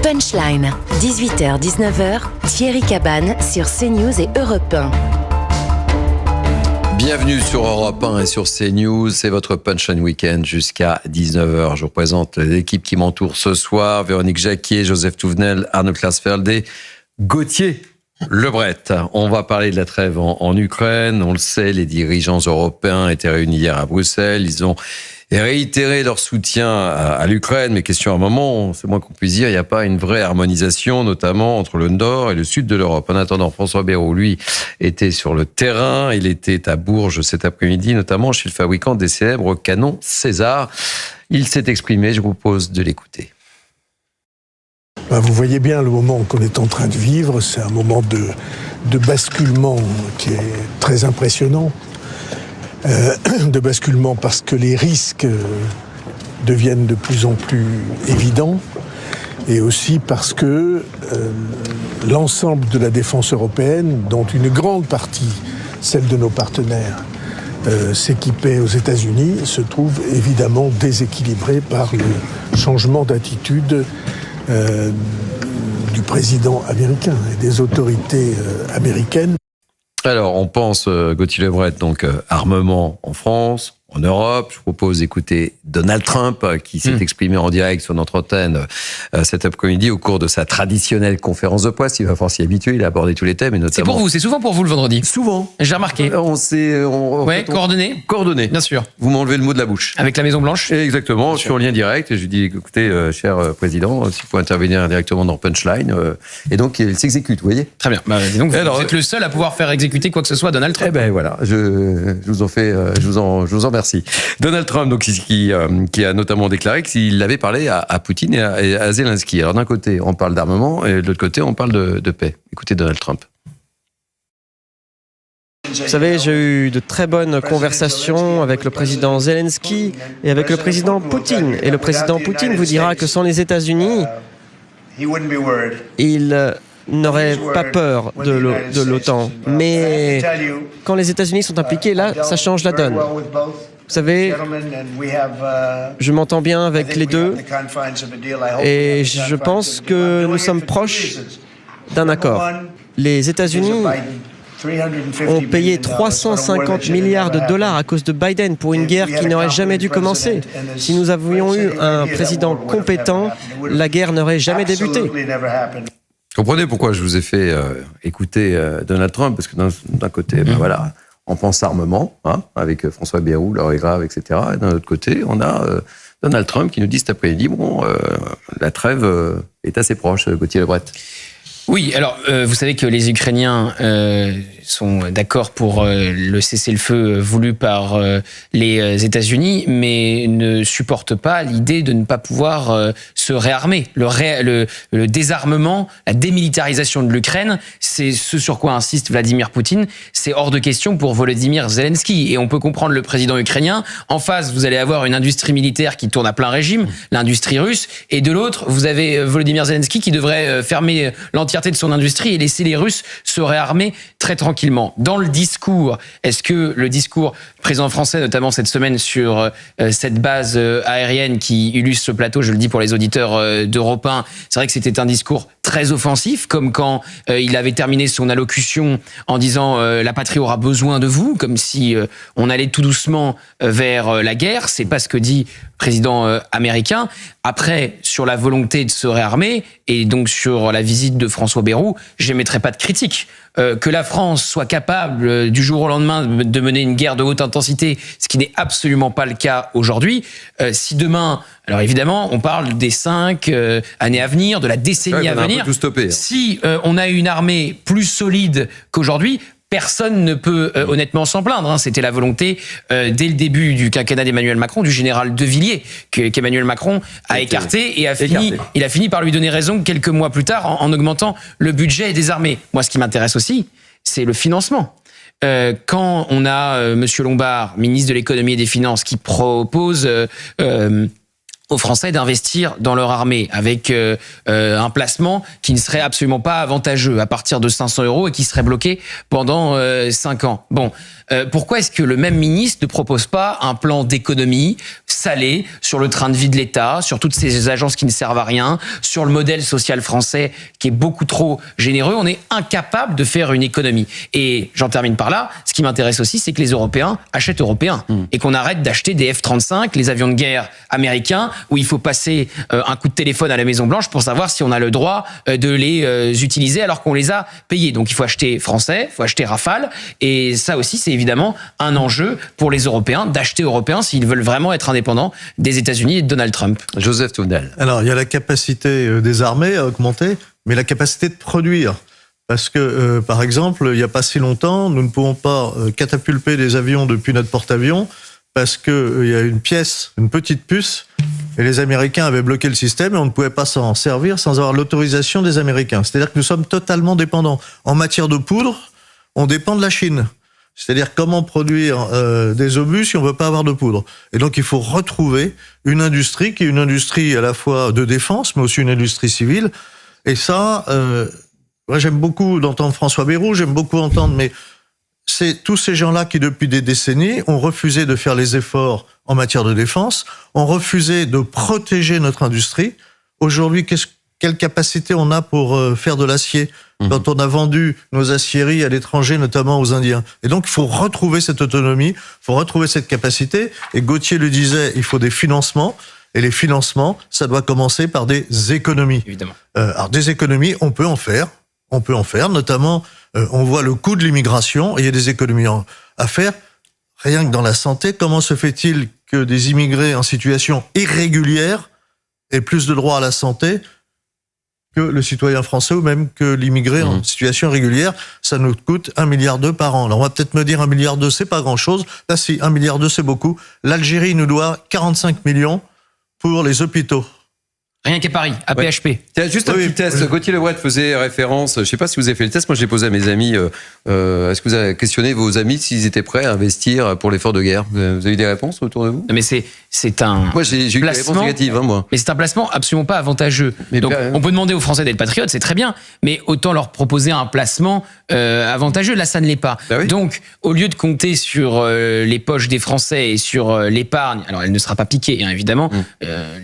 Punchline, 18h-19h, Thierry Cabane sur CNews et Europe 1. Bienvenue sur Europe 1 et sur CNews, c'est votre Punchline Weekend jusqu'à 19h. Je vous présente l'équipe qui m'entoure ce soir, Véronique Jacquier, Joseph Touvenel, Arnaud Klasfeld et Gauthier Lebret. On va parler de la trêve en Ukraine. On le sait, les dirigeants européens étaient réunis hier à Bruxelles. Ils ont réitéré leur soutien à l'Ukraine. Mais question à un moment, c'est moins qu'on puisse dire, il n'y a pas une vraie harmonisation, notamment entre le nord et le sud de l'Europe. En attendant, François Bayrou, lui, était sur le terrain. Il était à Bourges cet après-midi, notamment chez le fabricant des célèbres canons César. Il s'est exprimé, je vous propose de l'écouter. Vous voyez bien le moment qu'on est en train de vivre, c'est un moment de basculement qui est très impressionnant. De basculement parce que les risques deviennent de plus en plus évidents et aussi parce que l'ensemble de la défense européenne, dont une grande partie, celle de nos partenaires, s'équiper aux États-Unis, se trouve évidemment déséquilibrée par le changement d'attitude du président américain et des autorités américaines. Alors, on pense, Gauthier Lebret, donc armement en France, en Europe. Je vous propose d'écouter Donald Trump, qui s'est exprimé en direct sur notre antenne cet après-midi au cours de sa traditionnelle conférence de presse. Il va falloir s'y habituer, il a abordé tous les thèmes. Et notamment... C'est pour vous, c'est souvent pour vous le vendredi. Souvent. J'ai remarqué. Coordonnées. Coordonnées. Bien sûr. Vous m'enlevez le mot de la bouche. Avec la Maison Blanche. Exactement, je suis en lien direct et je lui dis, écoutez, cher président, si vous pouvez intervenir directement dans Punchline. Et donc, il s'exécute, vous voyez. Très bien. Dis donc, vous êtes le seul à pouvoir faire exécuter quoi que ce soit Donald Trump. Eh ben voilà, je vous en fais, je vous en remercie. Donald Trump, donc, qui a notamment déclaré qu'il avait parlé à Poutine et à Zelensky. Alors d'un côté, on parle d'armement et de l'autre côté, on parle de paix. Écoutez Donald Trump. Vous savez, j'ai eu de très bonnes conversations avec le président Zelensky et avec le président Poutine. Et le président Poutine vous dira que sans les États-Unis, il n'aurait pas peur de l'OTAN. Mais quand les États-Unis sont impliqués, là, ça change la donne. Vous savez, je m'entends bien avec les deux et je pense que nous sommes proches d'un accord. Les États-Unis ont payé 350 milliards de dollars à cause de Biden pour une guerre qui n'aurait jamais dû commencer. Si nous avions eu un président compétent, la guerre n'aurait jamais débuté. Comprenez pourquoi je vous ai fait écouter Donald Trump, parce que d'un côté, voilà, on pense armement, avec François Bayrou, l'heure est grave, etc. Et d'un autre côté, on a Donald Trump qui nous dit cet après-midi, la trêve est assez proche, Gauthier Lebret. Oui, alors vous savez que les Ukrainiens sont d'accord pour le cessez-le-feu voulu par les États-Unis, mais ne supportent pas l'idée de ne pas pouvoir se réarmer. Le désarmement, la démilitarisation de l'Ukraine, c'est ce sur quoi insiste Vladimir Poutine. C'est hors de question pour Volodymyr Zelensky. Et on peut comprendre le président ukrainien. En face, vous allez avoir une industrie militaire qui tourne à plein régime, l'industrie russe, et de l'autre, vous avez Volodymyr Zelensky qui devrait fermer l'entièreté de son industrie et laisser les Russes se réarmer très tranquillement. Dans le discours, est-ce que le discours du président français, notamment cette semaine sur cette base aérienne qui illustre ce plateau, je le dis pour les auditeurs d'Europe 1, c'est vrai que c'était un discours très offensif, comme quand il avait terminé son allocution en disant la patrie aura besoin de vous, comme si on allait tout doucement vers la guerre. C'est pas ce que dit le président américain. Après, sur la volonté de se réarmer et donc sur la visite de François Bayrou, j'émettrai pas de critique. Que la France soit capable du jour au lendemain de mener une guerre de haute intensité, ce qui n'est absolument pas le cas aujourd'hui. Si demain, alors évidemment, on parle des 5 années à venir, de la décennie à venir. Si on a une armée plus solide qu'aujourd'hui, personne ne peut honnêtement s'en plaindre. C'était la volonté, dès le début du quinquennat d'Emmanuel Macron, du général De Villiers, qu'Emmanuel Macron a écarté et il a fini par lui donner raison quelques mois plus tard en augmentant le budget des armées. Moi, ce qui m'intéresse aussi, c'est le financement. Quand on a Monsieur Lombard, ministre de l'économie et des finances, qui propose aux Français d'investir dans leur armée avec un placement qui ne serait absolument pas avantageux à partir de 500 € et qui serait bloqué pendant 5 ans. Bon, pourquoi est-ce que le même ministre ne propose pas un plan d'économie salé sur le train de vie de l'État, sur toutes ces agences qui ne servent à rien, sur le modèle social français qui est beaucoup trop généreux? On est incapable de faire une économie. Et j'en termine par là, ce qui m'intéresse aussi, c'est que les Européens achètent européens et qu'on arrête d'acheter des F-35, les avions de guerre américains, où il faut passer un coup de téléphone à la Maison-Blanche pour savoir si on a le droit de les utiliser alors qu'on les a payés. Donc il faut acheter français, il faut acheter Rafale, et ça aussi c'est évidemment un enjeu pour les Européens, d'acheter européens s'ils veulent vraiment être indépendants des États-Unis et de Donald Trump. Joseph Touvenel. Alors il y a la capacité des armées à augmenter, mais la capacité de produire. Parce que, par exemple, il n'y a pas si longtemps, nous ne pouvons pas catapulter des avions depuis notre porte-avions parce qu'il y a une pièce, une petite puce, et les Américains avaient bloqué le système et on ne pouvait pas s'en servir sans avoir l'autorisation des Américains. C'est-à-dire que nous sommes totalement dépendants. En matière de poudre, on dépend de la Chine. C'est-à-dire comment produire des obus si on ne veut pas avoir de poudre. Et donc il faut retrouver une industrie qui est une industrie à la fois de défense, mais aussi une industrie civile. Et ça, moi j'aime beaucoup d'entendre François Bayrou, j'aime beaucoup entendre, mais c'est tous ces gens-là qui, depuis des décennies, ont refusé de faire les efforts en matière de défense, ont refusé de protéger notre industrie. Aujourd'hui, quelle capacité on a pour faire de l'acier quand on a vendu nos aciéries à l'étranger, notamment aux Indiens? Et donc, il faut retrouver cette autonomie, il faut retrouver cette capacité. Et Gauthier le disait, il faut des financements. Et les financements, ça doit commencer par des économies. Évidemment. Alors, des économies, on peut en faire. On peut en faire, notamment, on voit le coût de l'immigration, et il y a des économies à faire. Rien que dans la santé, comment se fait-il que des immigrés en situation irrégulière aient plus de droits à la santé que le citoyen français ou même que l'immigré en situation régulière? Ça nous coûte 1,2 milliard par an. Alors on va peut-être me dire 1,2 milliard, c'est pas grand-chose. Là, si, 1,2 milliard, c'est beaucoup. L'Algérie nous doit 45 millions pour les hôpitaux. Rien qu'à Paris, à PHP. Tiens, juste un petit test. Gauthier Lebret faisait référence, je ne sais pas si vous avez fait le test, moi j'ai posé à mes amis, est-ce que vous avez questionné vos amis s'ils étaient prêts à investir pour l'effort de guerre? Vous avez eu des réponses autour de vous? Non, mais c'est un Moi j'ai eu des réponses négatives, moi. Mais c'est un placement absolument pas avantageux. Mais donc on peut demander aux Français d'être patriotes, c'est très bien, mais autant leur proposer un placement avantageux. Là, ça ne l'est pas. Bah oui. Donc, au lieu de compter sur les poches des Français et sur l'épargne, alors elle ne sera pas piquée, hein, évidemment.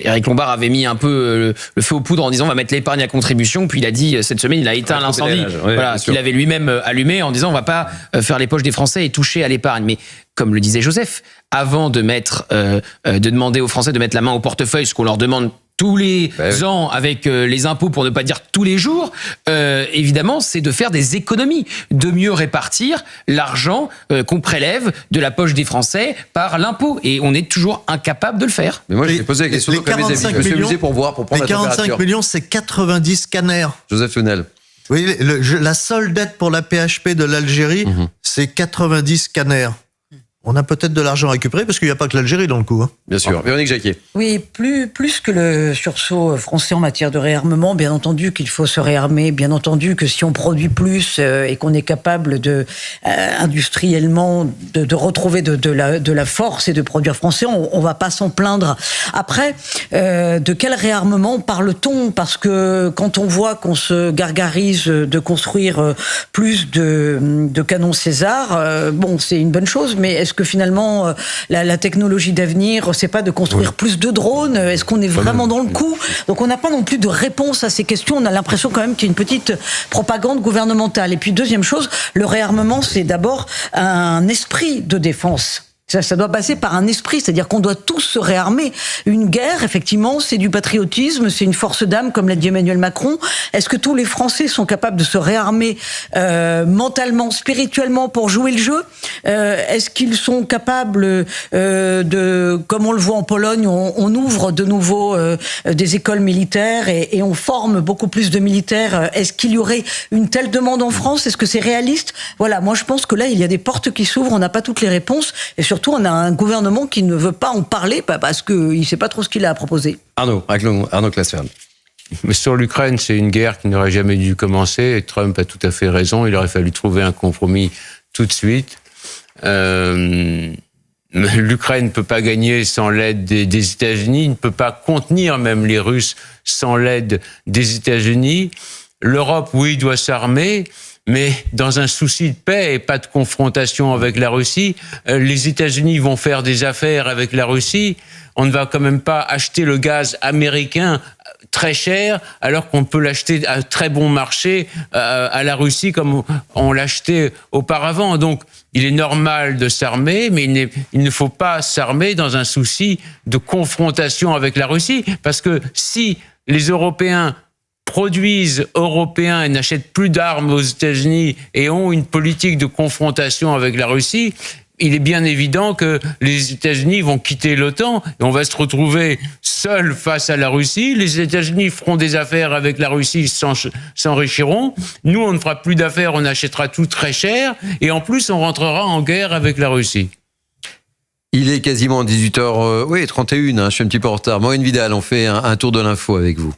Éric Lombard avait mis un peu le feu aux poudres en disant on va mettre l'épargne à contribution, puis il a dit cette semaine il a éteint l'incendie, qu'il avait lui-même allumé en disant on va pas faire les poches des Français et toucher à l'épargne. Mais comme le disait Joseph, avant de demander aux Français de mettre la main au portefeuille, ce qu'on leur demande tous les ans avec les impôts, pour ne pas dire tous les jours, évidemment, c'est de faire des économies, de mieux répartir l'argent qu'on prélève de la poche des Français par l'impôt. Et on est toujours incapable de le faire. Mais moi, je vais poser la question à mes amis. Je me suis amusé pour voir, pour prendre la température. Les 45 millions, c'est 90 scanners. Joseph Touvenel. Oui, la seule dette pour la PHP de l'Algérie, c'est 90 scanners. On a peut-être de l'argent à récupérer parce qu'il n'y a pas que l'Algérie dans le coup. Hein. Bien sûr. Véronique Jacquier. Oui, plus que le sursaut français en matière de réarmement, bien entendu qu'il faut se réarmer, bien entendu que si on produit plus et qu'on est capable de industriellement de retrouver de la force et de produire français, on va pas s'en plaindre. Après, de quel réarmement parle-t-on? Parce que quand on voit qu'on se gargarise de construire plus de canons César, bon, c'est une bonne chose, mais est-ce que finalement la technologie d'avenir, c'est pas de construire plus de drones? Est-ce qu'on est vraiment dans le coup? Donc on n'a pas non plus de réponse à ces questions. On a l'impression quand même qu'il y a une petite propagande gouvernementale. Et puis deuxième chose, le réarmement, c'est d'abord un esprit de défense. Ça doit passer par un esprit, c'est-à-dire qu'on doit tous se réarmer. Une guerre, effectivement, c'est du patriotisme, c'est une force d'âme, comme l'a dit Emmanuel Macron. Est-ce que tous les Français sont capables de se réarmer mentalement, spirituellement pour jouer le jeu? Est-ce qu'ils sont capables comme on le voit en Pologne, on ouvre de nouveau des écoles militaires et on forme beaucoup plus de militaires. Est-ce qu'il y aurait une telle demande en France? Est-ce que c'est réaliste? Voilà, moi je pense que là, il y a des portes qui s'ouvrent, on n'a pas toutes les réponses et surtout on a un gouvernement qui ne veut pas en parler parce qu'il ne sait pas trop ce qu'il a à proposer. Arnaud Klasfeld. Mais sur l'Ukraine, c'est une guerre qui n'aurait jamais dû commencer et Trump a tout à fait raison. Il aurait fallu trouver un compromis tout de suite. L'Ukraine ne peut pas gagner sans l'aide des États-Unis, ne peut pas contenir même les Russes sans l'aide des États-Unis. L'Europe, oui, doit s'armer, mais dans un souci de paix et pas de confrontation avec la Russie, les États-Unis vont faire des affaires avec la Russie. On ne va quand même pas acheter le gaz américain très cher, alors qu'on peut l'acheter à très bon marché à la Russie comme on l'achetait auparavant. Donc, il est normal de s'armer, mais il ne faut pas s'armer dans un souci de confrontation avec la Russie, parce que si les Européens produisent européens et n'achètent plus d'armes aux États-Unis et ont une politique de confrontation avec la Russie, il est bien évident que les États-Unis vont quitter l'OTAN et on va se retrouver seuls face à la Russie. Les États-Unis feront des affaires avec la Russie, s'enrichiront. Nous, on ne fera plus d'affaires, on achètera tout très cher et en plus, on rentrera en guerre avec la Russie. Il est quasiment 18h31, je suis un petit peu en retard. Maureen Vidal, on fait un tour de l'info avec vous.